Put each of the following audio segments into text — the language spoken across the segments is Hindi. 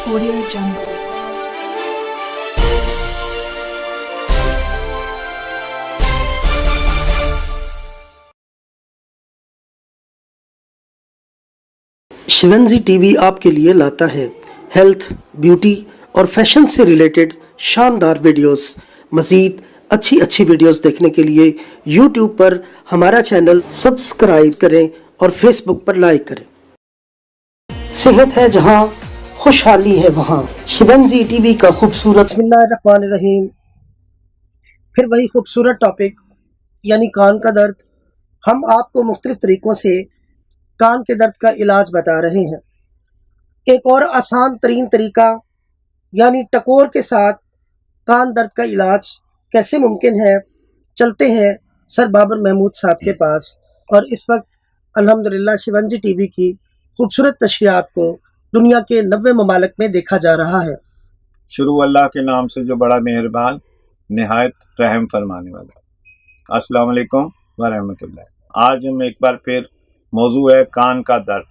Audio Jungle. शिवंजी टीवी आपके लिए लाता है हेल्थ, ब्यूटी और फैशन से रिलेटेड शानदार वीडियोस। मज़ीद अच्छी वीडियोस देखने के लिए यूट्यूब पर हमारा चैनल सब्सक्राइब करें और फेसबुक पर लाइक करें। सेहत है जहां, खुशहाली है वहां। शिवंजी टीवी का खूबसूरत बिस्मिल्लाहिर्रहमानिर्रहीम। फिर वही खूबसूरत टॉपिक यानी कान का दर्द। हम आपको मुख्तलिफ तरीक़ों से कान के दर्द का इलाज बता रहे हैं। एक और आसान तरीन तरीका यानी टकोर के साथ कान दर्द का इलाज कैसे मुमकिन है, चलते हैं सर बाबर महमूद साहब के पास। और इस वक्त अल्हम्दुलिल्लाह शिवंजी टीवी की खूबसूरत नशरियात को दुनिया के 90 ममालिक में देखा जा रहा है। शुरू अल्लाह के नाम से जो बड़ा मेहरबान निहायत रहम फरमाने वाला। अस्सलाम वालेकुम व रहमतुल्लाह। आज हम एक बार फिर मौजू है कान का दर्द,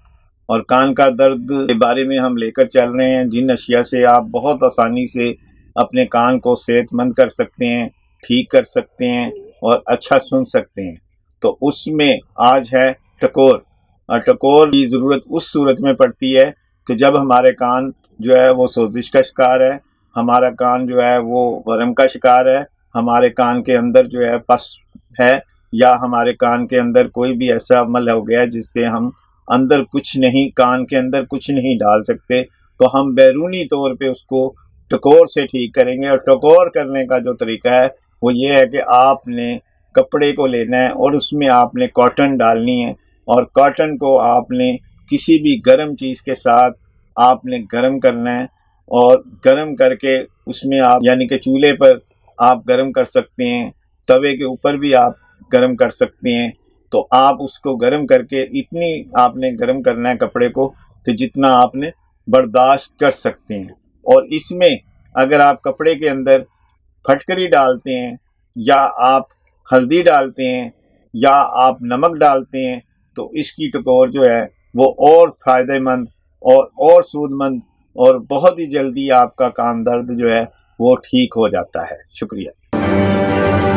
और कान का दर्द के बारे में हम लेकर चल रहे हैं जिन अशिया से आप बहुत आसानी से अपने कान को सेहतमंद कर सकते हैं, ठीक कर सकते हैं और अच्छा सुन सकते हैं। तो उसमें आज है टकोर। और टकोर की ज़रूरत उस सूरत में पड़ती है कि जब हमारे कान जो है वो सोजिश का शिकार है, हमारा कान जो है वो वर्म का शिकार है, हमारे कान के अंदर जो है पस है, या हमारे कान के अंदर कोई भी ऐसा अमल हो गया जिससे हम अंदर कुछ नहीं, कान के अंदर कुछ नहीं डाल सकते, तो हम बैरूनी तौर पे उसको टकोर से ठीक करेंगे। और टकोर करने का जो तरीका है वो ये है कि आपने कपड़े को लेना है और उसमें आपने कॉटन डालनी है, और कॉटन को आपने किसी भी गर्म चीज़ के साथ आपने गर्म करना है, और गर्म करके उसमें आप यानी कि चूल्हे पर आप गर्म कर सकते हैं, तवे के ऊपर भी आप गर्म कर सकते हैं। तो आप उसको गर्म करके इतनी आपने गर्म करना है कपड़े को कि जितना आपने बर्दाश्त कर सकते हैं। और इसमें अगर आप कपड़े के अंदर फटकरी डालते हैं, या आप हल्दी डालते हैं, या आप नमक डालते हैं, तो इसकी टकोर जो है वो और फ़ायदेमंद और सूदमंद और बहुत ही जल्दी आपका कान दर्द जो है वो ठीक हो जाता है। शुक्रिया।